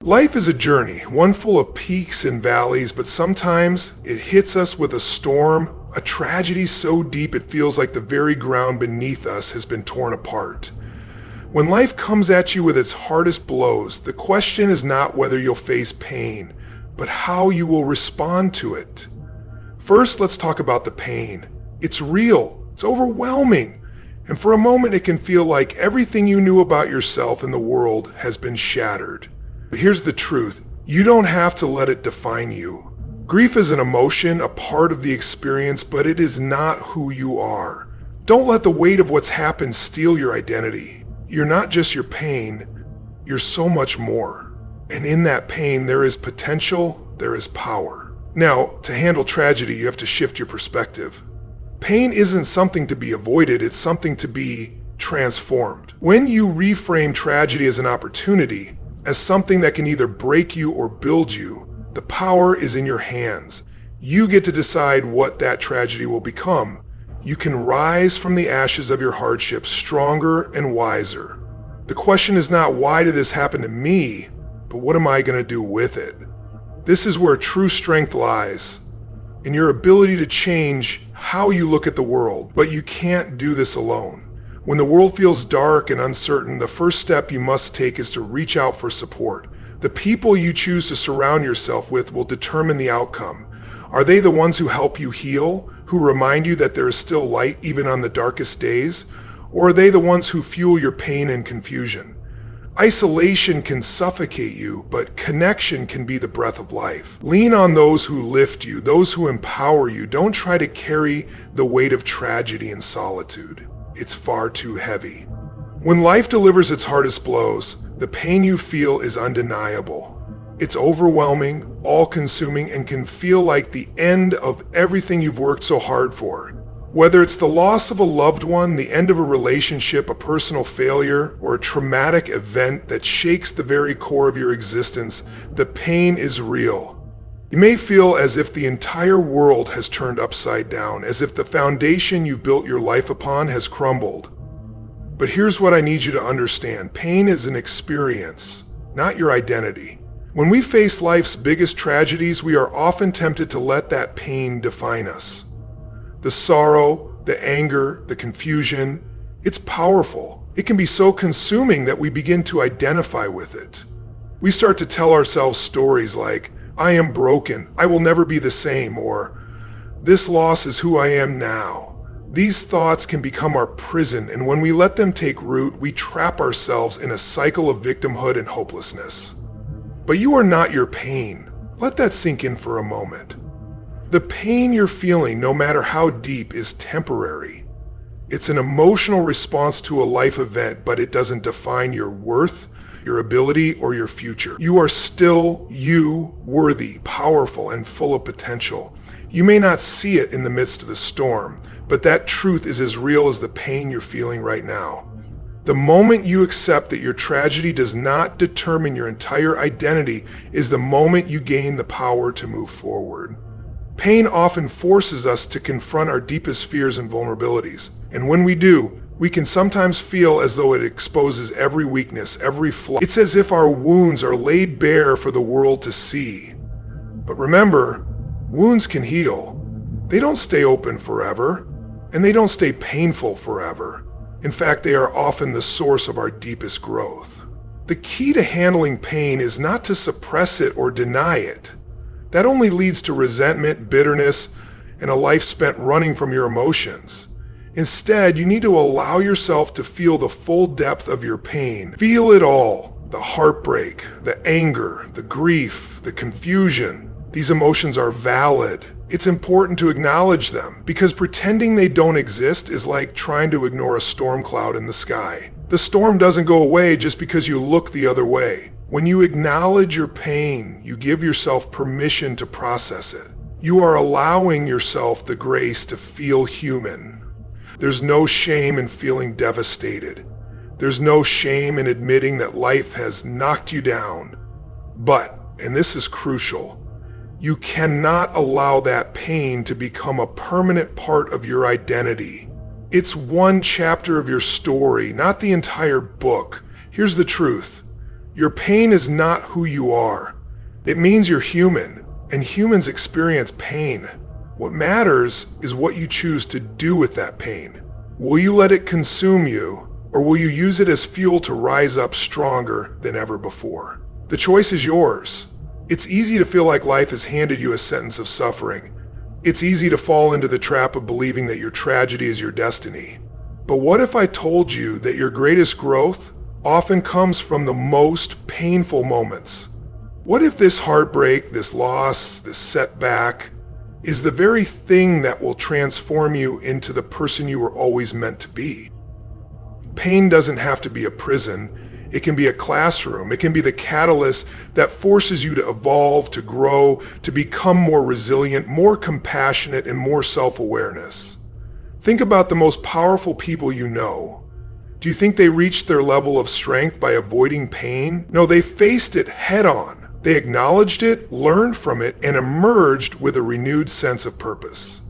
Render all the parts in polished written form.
Life is a journey, one full of peaks and valleys, but sometimes it hits us with a storm, a tragedy so deep it feels like the very ground beneath us has been torn apart. When life comes at you with its hardest blows, the question is not whether you'll face pain, but how you will respond to it. First, let's talk about the pain. It's real, it's overwhelming, and for a moment it can feel like everything you knew about yourself and the world has been shattered. But here's the truth, you don't have to let it define you. Grief is an emotion, a part of the experience, but it is not who you are. Don't let the weight of what's happened steal your identity. You're not just your pain, you're so much more. And in that pain, there is potential, there is power. Now, to handle tragedy, you have to shift your perspective. Pain isn't something to be avoided, it's something to be transformed. When you reframe tragedy as an opportunity, as something that can either break you or build you, the power is in your hands. You get to decide what that tragedy will become. You can rise from the ashes of your hardships stronger and wiser. The question is not, why did this happen to me, but what am I going to do with it? This is where true strength lies, in your ability to change how you look at the world. But you can't do this alone. When the world feels dark and uncertain, the first step you must take is to reach out for support. The people you choose to surround yourself with will determine the outcome. Are they the ones who help you heal, who remind you that there is still light even on the darkest days? Or are they the ones who fuel your pain and confusion? Isolation can suffocate you, but connection can be the breath of life. Lean on those who lift you, those who empower you. Don't try to carry the weight of tragedy in solitude. It's far too heavy. When life delivers its hardest blows, the pain you feel is undeniable. It's overwhelming, all-consuming, and can feel like the end of everything you've worked so hard for. Whether it's the loss of a loved one, the end of a relationship, a personal failure, or a traumatic event that shakes the very core of your existence, the pain is real. You may feel as if the entire world has turned upside down, as if the foundation you've built your life upon has crumbled. But here's what I need you to understand. Pain is an experience, not your identity. When we face life's biggest tragedies, we are often tempted to let that pain define us. The sorrow, the anger, the confusion, it's powerful. It can be so consuming that we begin to identify with it. We start to tell ourselves stories like, I am broken, I will never be the same, or this loss is who I am now. These thoughts can become our prison, and when we let them take root, we trap ourselves in a cycle of victimhood and hopelessness. But you are not your pain. Let that sink in for a moment. The pain you're feeling, no matter how deep, is temporary. It's an emotional response to a life event, but it doesn't define your worth, your ability, or your future. You are still you, worthy, powerful, and full of potential. You may not see it in the midst of the storm, but that truth is as real as the pain you're feeling right now. The moment you accept that your tragedy does not determine your entire identity is the moment you gain the power to move forward. Pain often forces us to confront our deepest fears and vulnerabilities, and when we do, we can sometimes feel as though it exposes every weakness, every flaw. It's as if our wounds are laid bare for the world to see. But remember, wounds can heal. They don't stay open forever, and they don't stay painful forever. In fact, they are often the source of our deepest growth. The key to handling pain is not to suppress it or deny it. That only leads to resentment, bitterness, and a life spent running from your emotions. Instead, you need to allow yourself to feel the full depth of your pain. Feel it all. The heartbreak, the anger, the grief, the confusion. These emotions are valid. It's important to acknowledge them, because pretending they don't exist is like trying to ignore a storm cloud in the sky. The storm doesn't go away just because you look the other way. When you acknowledge your pain, you give yourself permission to process it. You are allowing yourself the grace to feel human. There's no shame in feeling devastated. There's no shame in admitting that life has knocked you down. But, and this is crucial, you cannot allow that pain to become a permanent part of your identity. It's one chapter of your story, not the entire book. Here's the truth. Your pain is not who you are. It means you're human, and humans experience pain. What matters is what you choose to do with that pain. Will you let it consume you, or will you use it as fuel to rise up stronger than ever before? The choice is yours. It's easy to feel like life has handed you a sentence of suffering. It's easy to fall into the trap of believing that your tragedy is your destiny. But what if I told you that your greatest growth often comes from the most painful moments? What if this heartbreak, this loss, this setback is the very thing that will transform you into the person you were always meant to be? Pain doesn't have to be a prison. It can be a classroom. It can be the catalyst that forces you to evolve, to grow, to become more resilient, more compassionate, and more self-awareness. Think about the most powerful people you know. Do you think they reached their level of strength by avoiding pain? No, they faced it head-on. They acknowledged it, learned from it, and emerged with a renewed sense of purpose.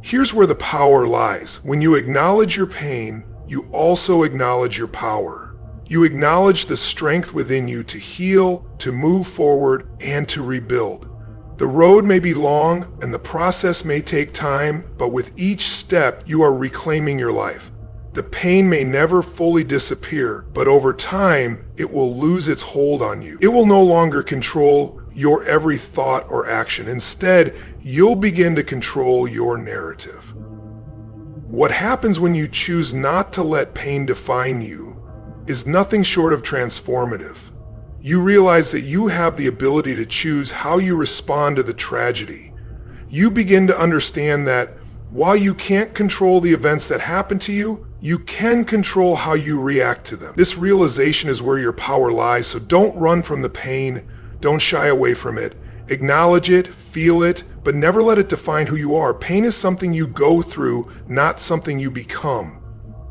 Here's where the power lies. When you acknowledge your pain, you also acknowledge your power. You acknowledge the strength within you to heal, to move forward, and to rebuild. The road may be long and the process may take time, but with each step, you are reclaiming your life. The pain may never fully disappear, but over time, it will lose its hold on you. It will no longer control your every thought or action. Instead, you'll begin to control your narrative. What happens when you choose not to let pain define you is nothing short of transformative. You realize that you have the ability to choose how you respond to the tragedy. You begin to understand that while you can't control the events that happen to you, you can control how you react to them. This realization is where your power lies, so don't run from the pain, don't shy away from it. Acknowledge it, feel it, but never let it define who you are. Pain is something you go through, not something you become.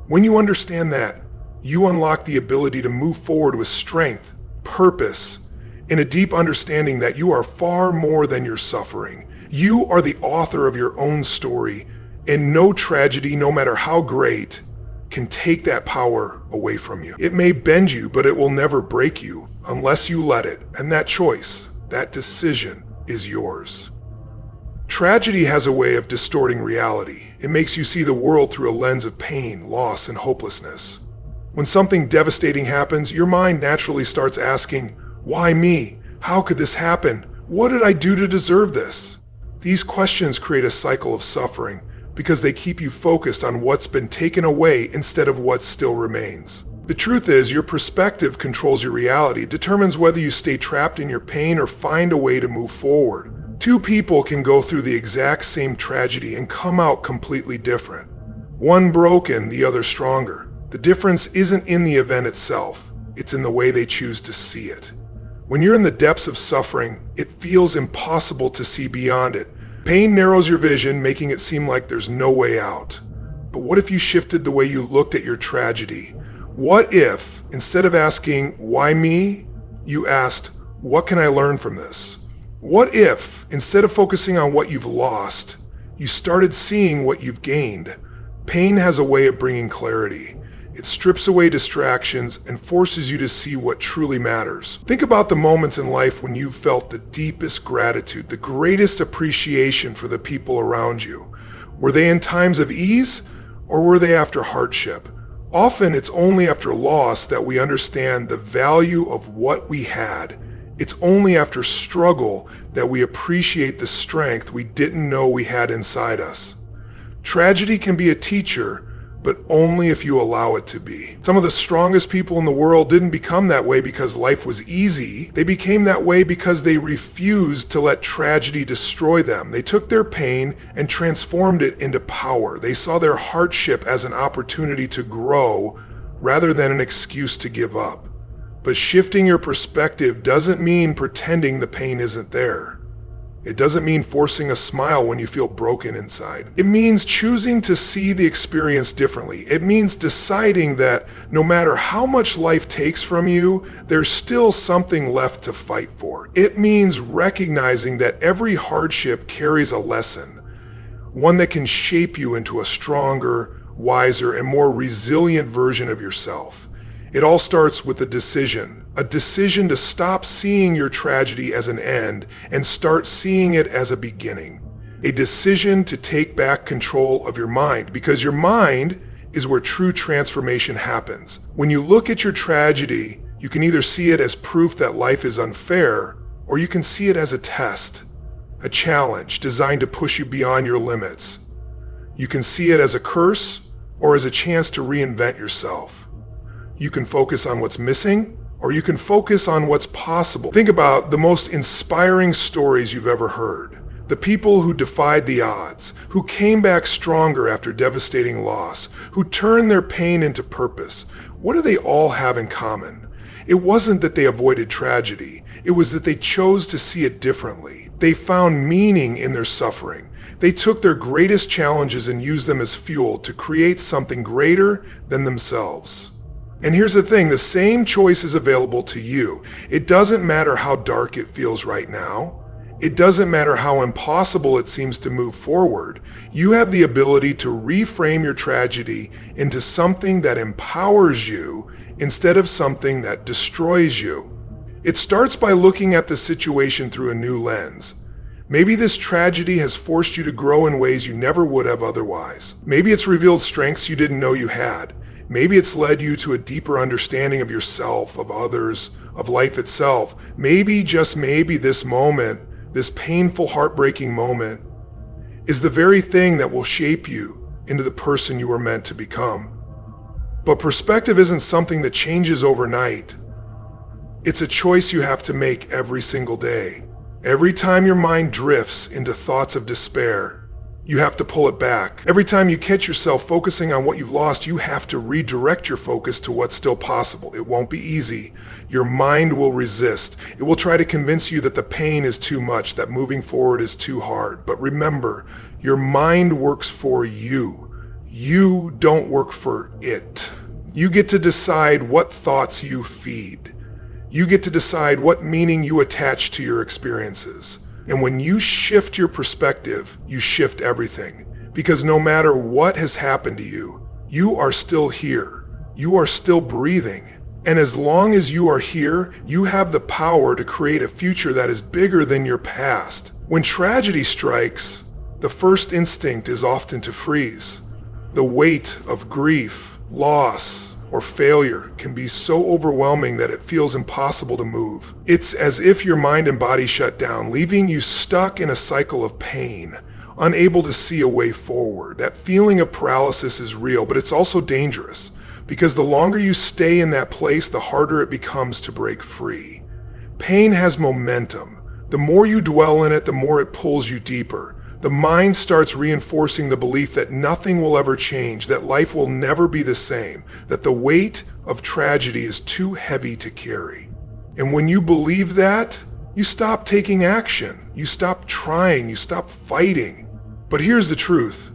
When you understand that, you unlock the ability to move forward with strength, purpose, and a deep understanding that you are far more than your suffering. You are the author of your own story, and no tragedy, no matter how great, can take that power away from you. It may bend you, but it will never break you unless you let it, and that choice, that decision, is yours. Tragedy has a way of distorting reality. It makes you see the world through a lens of pain, loss, and hopelessness. When something devastating happens, your mind naturally starts asking, why me? How could this happen? What did I do to deserve this? These questions create a cycle of suffering because they keep you focused on what's been taken away instead of what still remains. The truth is, your perspective controls your reality, determines whether you stay trapped in your pain or find a way to move forward. Two people can go through the exact same tragedy and come out completely different. One broken, the other stronger. The difference isn't in the event itself, it's in the way they choose to see it. When you're in the depths of suffering, it feels impossible to see beyond it. Pain narrows your vision, making it seem like there's no way out. But what if you shifted the way you looked at your tragedy? What if, instead of asking, why me, you asked, what can I learn from this? What if, instead of focusing on what you've lost, you started seeing what you've gained? Pain has a way of bringing clarity. It strips away distractions and forces you to see what truly matters. Think about the moments in life when you've felt the deepest gratitude, the greatest appreciation for the people around you. Were they in times of ease, or were they after hardship? Often it's only after loss that we understand the value of what we had. It's only after struggle that we appreciate the strength we didn't know we had inside us. Tragedy can be a teacher, but only if you allow it to be. Some of the strongest people in the world didn't become that way because life was easy. They became that way because they refused to let tragedy destroy them. They took their pain and transformed it into power. They saw their hardship as an opportunity to grow rather than an excuse to give up. But shifting your perspective doesn't mean pretending the pain isn't there. It doesn't mean forcing a smile when you feel broken inside. It means choosing to see the experience differently. It means deciding that no matter how much life takes from you, there's still something left to fight for. It means recognizing that every hardship carries a lesson, one that can shape you into a stronger, wiser, and more resilient version of yourself. It all starts with a decision. A decision to stop seeing your tragedy as an end and start seeing it as a beginning. A decision to take back control of your mind, because your mind is where true transformation happens. When you look at your tragedy, you can either see it as proof that life is unfair, or you can see it as a test, a challenge designed to push you beyond your limits. You can see it as a curse or as a chance to reinvent yourself. You can focus on what's missing, or you can focus on what's possible. Think about the most inspiring stories you've ever heard. The people who defied the odds, who came back stronger after devastating loss, who turned their pain into purpose. What do they all have in common? It wasn't that they avoided tragedy. It was that they chose to see it differently. They found meaning in their suffering. They took their greatest challenges and used them as fuel to create something greater than themselves. And here's the thing, the same choice is available to you. It doesn't matter how dark it feels right now. It doesn't matter how impossible it seems to move forward. You have the ability to reframe your tragedy into something that empowers you instead of something that destroys you. It starts by looking at the situation through a new lens. Maybe this tragedy has forced you to grow in ways you never would have otherwise. Maybe it's revealed strengths you didn't know you had. Maybe it's led you to a deeper understanding of yourself, of others, of life itself. Maybe, just maybe, this moment, this painful, heartbreaking moment, is the very thing that will shape you into the person you were meant to become. But perspective isn't something that changes overnight. It's a choice you have to make every single day. Every time your mind drifts into thoughts of despair, you have to pull it back. Every time you catch yourself focusing on what you've lost, you have to redirect your focus to what's still possible. It won't be easy. Your mind will resist. It will try to convince you that the pain is too much, that moving forward is too hard. But remember, your mind works for you. You don't work for it. You get to decide what thoughts you feed. You get to decide what meaning you attach to your experiences. And when you shift your perspective, you shift everything. Because no matter what has happened to you, you are still here. You are still breathing. And as long as you are here, you have the power to create a future that is bigger than your past. When tragedy strikes, the first instinct is often to freeze. The weight of grief, loss, or failure can be so overwhelming that it feels impossible to move. It's as if your mind and body shut down, leaving you stuck in a cycle of pain, unable to see a way forward. That feeling of paralysis is real, but it's also dangerous, because the longer you stay in that place, the harder it becomes to break free. Pain has momentum. The more you dwell in it, the more it pulls you deeper. The mind starts reinforcing the belief that nothing will ever change, that life will never be the same, that the weight of tragedy is too heavy to carry. And when you believe that, you stop taking action, you stop trying, you stop fighting. But here's the truth.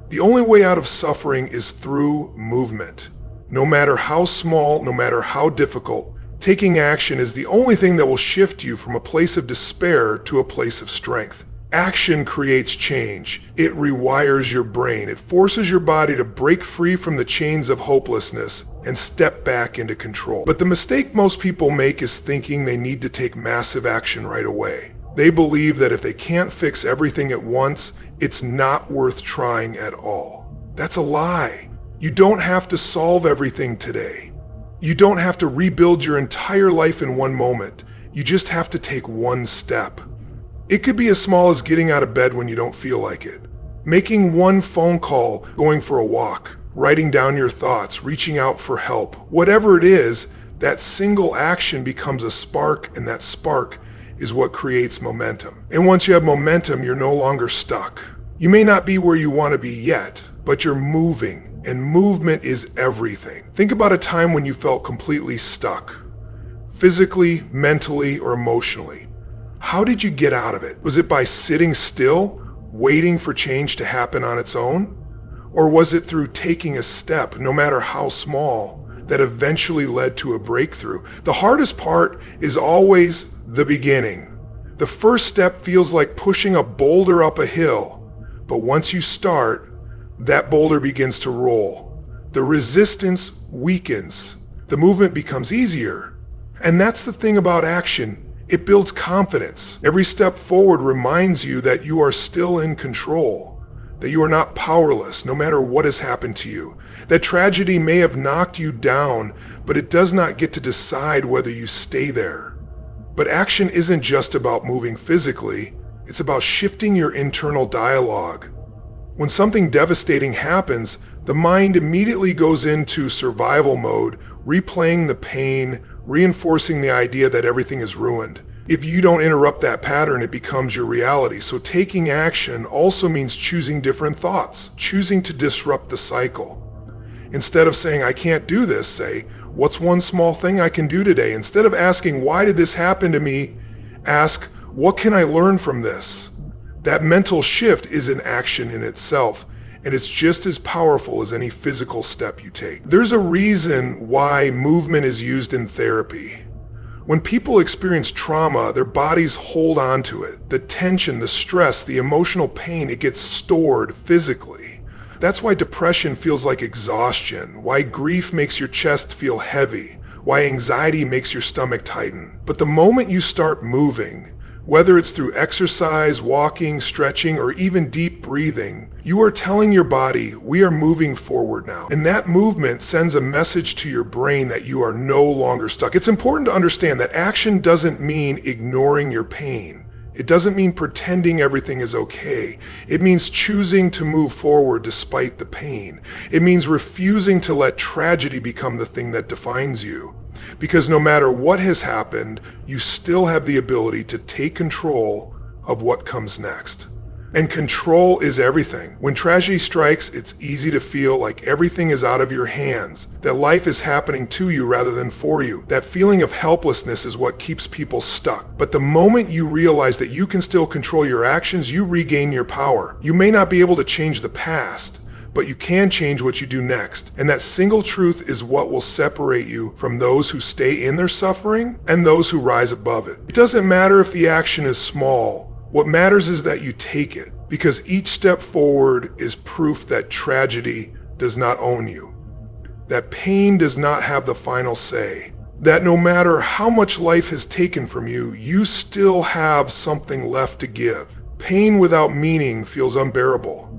The only way out of suffering is through movement. No matter how small, no matter how difficult, taking action is the only thing that will shift you from a place of despair to a place of strength. Action creates change. It rewires your brain. It forces your body to break free from the chains of hopelessness and step back into control. But the mistake most people make is thinking they need to take massive action right away. They believe that if they can't fix everything at once, it's not worth trying at all. That's a lie. You don't have to solve everything today. You don't have to rebuild your entire life in one moment. You just have to take one step. It could be as small as getting out of bed when you don't feel like it, making one phone call, going for a walk, writing down your thoughts, reaching out for help. Whatever it is, that single action becomes a spark, and that spark is what creates momentum. And once you have momentum, you're no longer stuck. You may not be where you want to be yet, but you're moving, and movement is everything. Think about a time when you felt completely stuck, physically, mentally, or emotionally. How did you get out of it? Was it by sitting still, waiting for change to happen on its own? Or was it through taking a step, no matter how small, that eventually led to a breakthrough? The hardest part is always the beginning. The first step feels like pushing a boulder up a hill, but once you start, that boulder begins to roll. The resistance weakens. The movement becomes easier. And that's the thing about action. It builds confidence. Every step forward reminds you that you are still in control, that you are not powerless no matter what has happened to you. That tragedy may have knocked you down, but it does not get to decide whether you stay there. But action isn't just about moving physically, it's about shifting your internal dialogue. When something devastating happens, the mind immediately goes into survival mode, replaying the pain, reinforcing the idea that everything is ruined. If you don't interrupt that pattern, it becomes your reality. So taking action also means choosing different thoughts, choosing to disrupt the cycle. Instead of saying, I can't do this, say, what's one small thing I can do today? Instead of asking, why did this happen to me? Ask, what can I learn from this? That mental shift is an action in itself, and it's just as powerful as any physical step you take. There's a reason why movement is used in therapy. When people experience trauma, their bodies hold on to it. The tension, the stress, the emotional pain, it gets stored physically. That's why depression feels like exhaustion, why grief makes your chest feel heavy, why anxiety makes your stomach tighten. But the moment you start moving, whether it's through exercise, walking, stretching, or even deep breathing, you are telling your body, we are moving forward now. And that movement sends a message to your brain that you are no longer stuck. It's important to understand that action doesn't mean ignoring your pain. It doesn't mean pretending everything is okay. It means choosing to move forward despite the pain. It means refusing to let tragedy become the thing that defines you. Because no matter what has happened, you still have the ability to take control of what comes next. And control is everything. When tragedy strikes, it's easy to feel like everything is out of your hands, that life is happening to you rather than for you. That feeling of helplessness is what keeps people stuck. But the moment you realize that you can still control your actions, you regain your power. You may not be able to change the past, but you can change what you do next. And that single truth is what will separate you from those who stay in their suffering and those who rise above it. It doesn't matter if the action is small. What matters is that you take it, because each step forward is proof that tragedy does not own you, that pain does not have the final say, that no matter how much life has taken from you, you still have something left to give. Pain without meaning feels unbearable.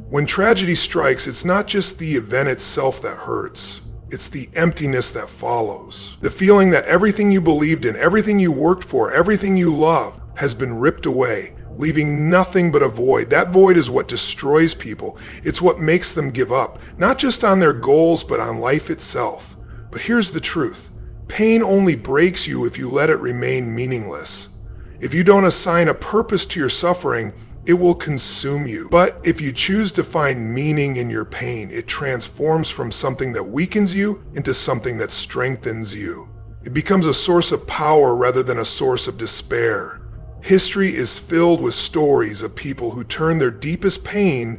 When tragedy strikes, it's not just the event itself that hurts. It's the emptiness that follows. The feeling that everything you believed in, everything you worked for, everything you loved has been ripped away, leaving nothing but a void. That void is what destroys people. It's what makes them give up, not just on their goals, but on life itself. But here's the truth. Pain only breaks you if you let it remain meaningless. If you don't assign a purpose to your suffering, it will consume you. But if you choose to find meaning in your pain, it transforms from something that weakens you into something that strengthens you. It becomes a source of power rather than a source of despair. History is filled with stories of people who turned their deepest pain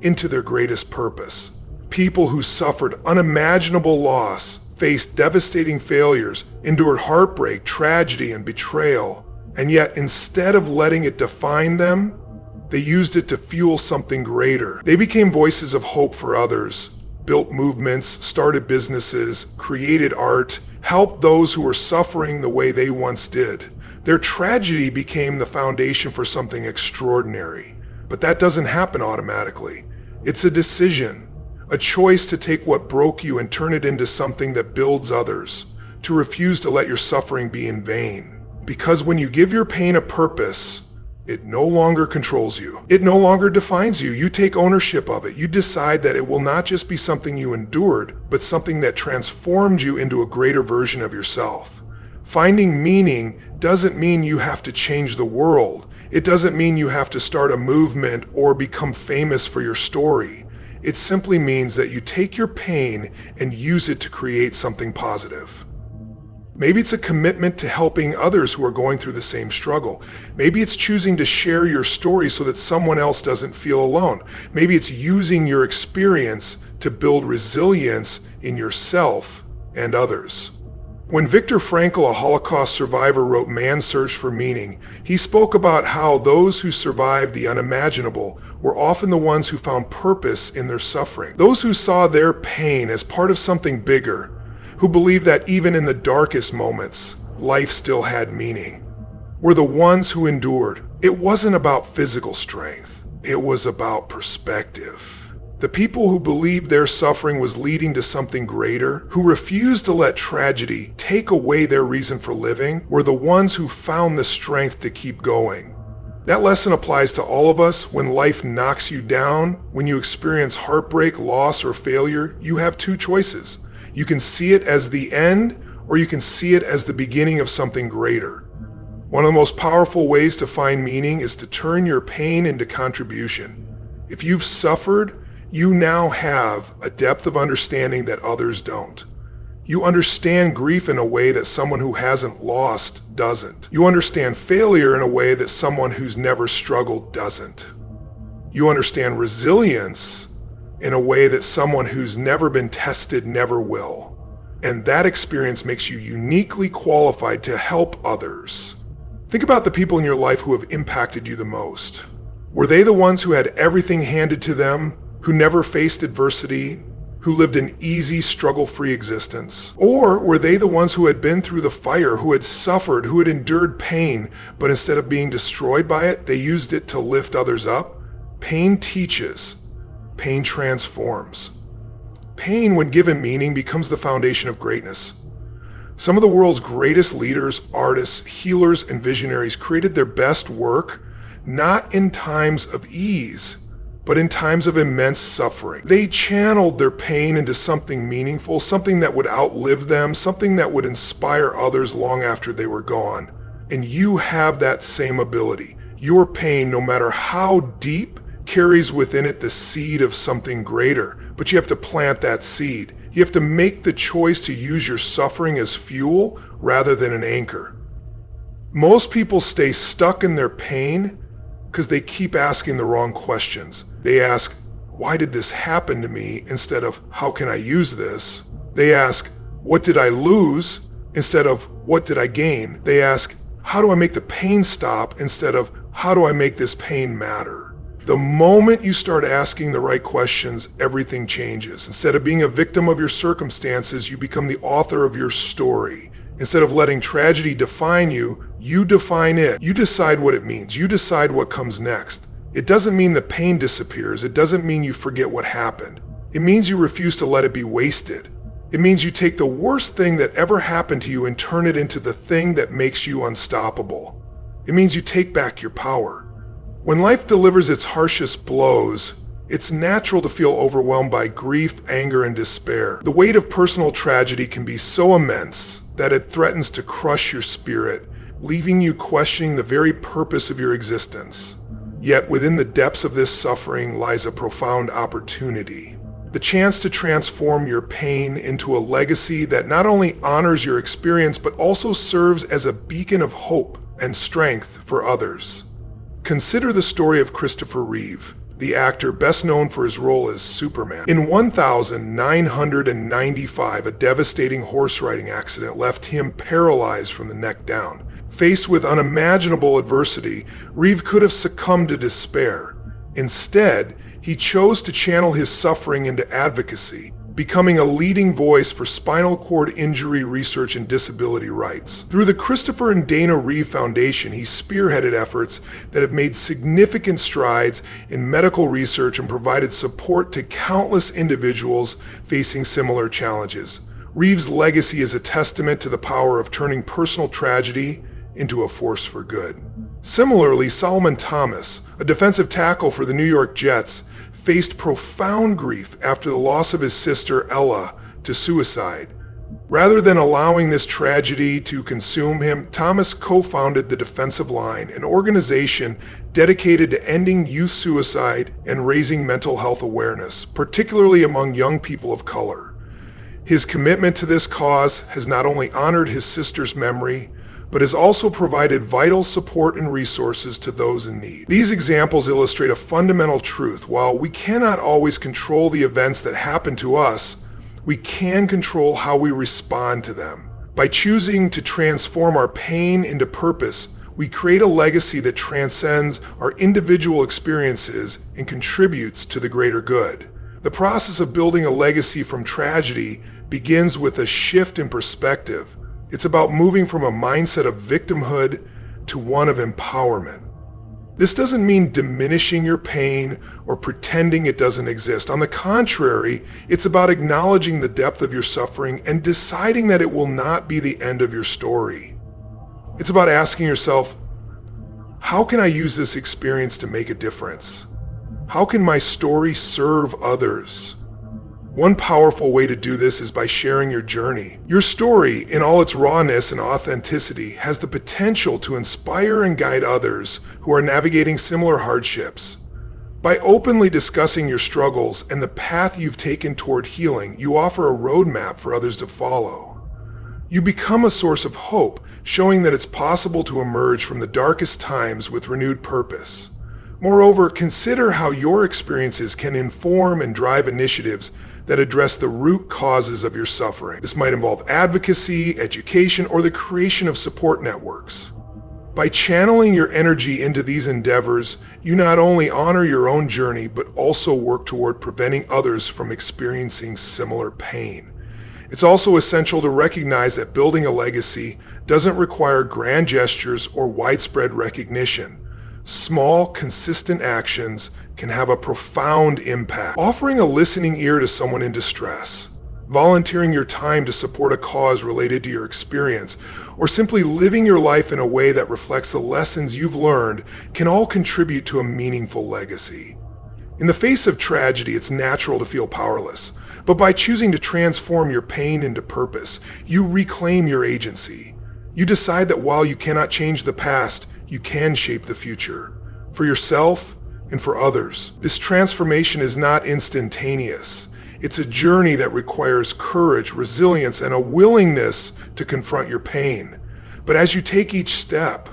into their greatest purpose. People who suffered unimaginable loss, faced devastating failures, endured heartbreak, tragedy, and betrayal. And yet, instead of letting it define them, they used it to fuel something greater. They became voices of hope for others, built movements, started businesses, created art, helped those who were suffering the way they once did. Their tragedy became the foundation for something extraordinary. But that doesn't happen automatically. It's a decision, a choice to take what broke you and turn it into something that builds others, to refuse to let your suffering be in vain. Because when you give your pain a purpose, it no longer controls you. It no longer defines you. You take ownership of it. You decide that it will not just be something you endured, but something that transformed you into a greater version of yourself. Finding meaning doesn't mean you have to change the world. It doesn't mean you have to start a movement or become famous for your story. It simply means that you take your pain and use it to create something positive. Maybe it's a commitment to helping others who are going through the same struggle. Maybe it's choosing to share your story so that someone else doesn't feel alone. Maybe it's using your experience to build resilience in yourself and others. When Viktor Frankl, a Holocaust survivor, wrote Man's Search for Meaning, he spoke about how those who survived the unimaginable were often the ones who found purpose in their suffering. Those who saw their pain as part of something bigger, who believed that even in the darkest moments, life still had meaning were the ones who endured. It wasn't about physical strength. It was about perspective. The people who believed their suffering was leading to something greater, who refused to let tragedy take away their reason for living, were the ones who found the strength to keep going. That lesson applies to all of us. When life knocks you down, when you experience heartbreak, loss, or failure, you have two choices. You can see it as the end, or you can see it as the beginning of something greater. One of the most powerful ways to find meaning is to turn your pain into contribution. If you've suffered, you now have a depth of understanding that others don't. You understand grief in a way that someone who hasn't lost doesn't. You understand failure in a way that someone who's never struggled doesn't. You understand resilience in a way that someone who's never been tested never will. And that experience makes you uniquely qualified to help others. Think about the people in your life who have impacted you the most. Were they the ones who had everything handed to them, who never faced adversity, who lived an easy, struggle-free existence? Or were they the ones who had been through the fire, who had suffered, who had endured pain, but instead of being destroyed by it, they used it to lift others up? Pain teaches. Pain transforms. Pain, when given meaning, becomes the foundation of greatness. Some of the world's greatest leaders, artists, healers, and visionaries created their best work not in times of ease, but in times of immense suffering. They channeled their pain into something meaningful, something that would outlive them, something that would inspire others long after they were gone. And you have that same ability. Your pain, no matter how deep, carries within it the seed of something greater. But you have to plant that seed. You have to make the choice to use your suffering as fuel rather than an anchor. Most people stay stuck in their pain because they keep asking the wrong questions. They ask, why did this happen to me, instead of, how can I use this? They ask, what did I lose, instead of, what did I gain? They ask, how do I make the pain stop, instead of, how do I make this pain matter? The moment you start asking the right questions, everything changes. Instead of being a victim of your circumstances, you become the author of your story. Instead of letting tragedy define you, you define it. You decide what it means. You decide what comes next. It doesn't mean the pain disappears. It doesn't mean you forget what happened. It means you refuse to let it be wasted. It means you take the worst thing that ever happened to you and turn it into the thing that makes you unstoppable. It means you take back your power. When life delivers its harshest blows, it's natural to feel overwhelmed by grief, anger, and despair. The weight of personal tragedy can be so immense that it threatens to crush your spirit, leaving you questioning the very purpose of your existence. Yet within the depths of this suffering lies a profound opportunity. The chance to transform your pain into a legacy that not only honors your experience, but also serves as a beacon of hope and strength for others. Consider the story of Christopher Reeve, the actor best known for his role as Superman. In 1995, a devastating horse riding accident left him paralyzed from the neck down. Faced with unimaginable adversity, Reeve could have succumbed to despair. Instead, he chose to channel his suffering into advocacy, becoming a leading voice for spinal cord injury research and disability rights. Through the Christopher and Dana Reeve Foundation, he spearheaded efforts that have made significant strides in medical research and provided support to countless individuals facing similar challenges. Reeve's legacy is a testament to the power of turning personal tragedy into a force for good. Similarly, Solomon Thomas, a defensive tackle for the New York Jets, faced profound grief after the loss of his sister Ella to suicide. Rather than allowing this tragedy to consume him, Thomas co-founded the Defensive Line, an organization dedicated to ending youth suicide and raising mental health awareness, particularly among young people of color. His commitment to this cause has not only honored his sister's memory, but has also provided vital support and resources to those in need. These examples illustrate a fundamental truth. While we cannot always control the events that happen to us, we can control how we respond to them. By choosing to transform our pain into purpose, we create a legacy that transcends our individual experiences and contributes to the greater good. The process of building a legacy from tragedy begins with a shift in perspective. It's about moving from a mindset of victimhood to one of empowerment. This doesn't mean diminishing your pain or pretending it doesn't exist. On the contrary, it's about acknowledging the depth of your suffering and deciding that it will not be the end of your story. It's about asking yourself, how can I use this experience to make a difference? How can my story serve others? One powerful way to do this is by sharing your journey. Your story, in all its rawness and authenticity, has the potential to inspire and guide others who are navigating similar hardships. By openly discussing your struggles and the path you've taken toward healing, you offer a roadmap for others to follow. You become a source of hope, showing that it's possible to emerge from the darkest times with renewed purpose. Moreover, consider how your experiences can inform and drive initiatives that address the root causes of your suffering. This might involve advocacy, education, or the creation of support networks. By channeling your energy into these endeavors, you not only honor your own journey, but also work toward preventing others from experiencing similar pain. It's also essential to recognize that building a legacy doesn't require grand gestures or widespread recognition. Small, consistent actions can have a profound impact. Offering a listening ear to someone in distress, volunteering your time to support a cause related to your experience, or simply living your life in a way that reflects the lessons you've learned can all contribute to a meaningful legacy. In the face of tragedy, it's natural to feel powerless, but by choosing to transform your pain into purpose, you reclaim your agency. You decide that while you cannot change the past, you can shape the future, for yourself and for others. This transformation is not instantaneous. It's a journey that requires courage, resilience, and a willingness to confront your pain. But as you take each step,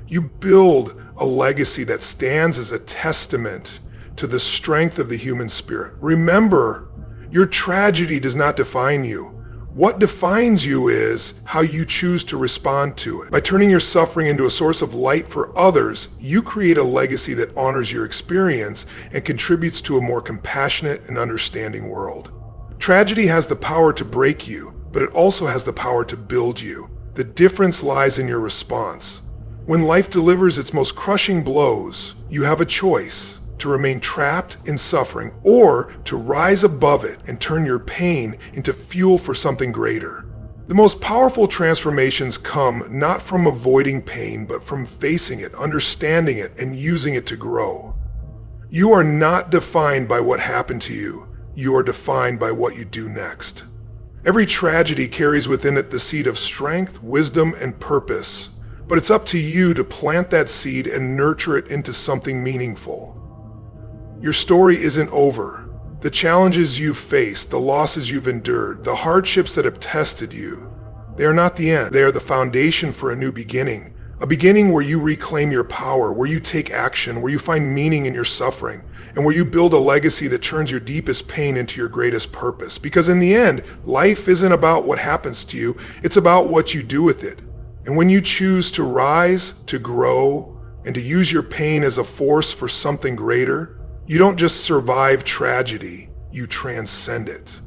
you build a legacy that stands as a testament to the strength of the human spirit. Remember, your tragedy does not define you. What defines you is how you choose to respond to it. By turning your suffering into a source of light for others, you create a legacy that honors your experience and contributes to a more compassionate and understanding world. Tragedy has the power to break you, but it also has the power to build you. The difference lies in your response. When life delivers its most crushing blows, you have a choice: to remain trapped in suffering, or to rise above it and turn your pain into fuel for something greater. The most powerful transformations come not from avoiding pain, but from facing it, understanding it, and using it to grow. You are not defined by what happened to you. You are defined by what you do next. Every tragedy carries within it the seed of strength, wisdom, and purpose, but it's up to you to plant that seed and nurture it into something meaningful. Your story isn't over. The challenges you've faced, the losses you've endured, the hardships that have tested you, they are not the end. They are the foundation for a new beginning. A beginning where you reclaim your power, where you take action, where you find meaning in your suffering, and where you build a legacy that turns your deepest pain into your greatest purpose. Because in the end, life isn't about what happens to you, it's about what you do with it. And when you choose to rise, to grow, and to use your pain as a force for something greater, you don't just survive tragedy, you transcend it.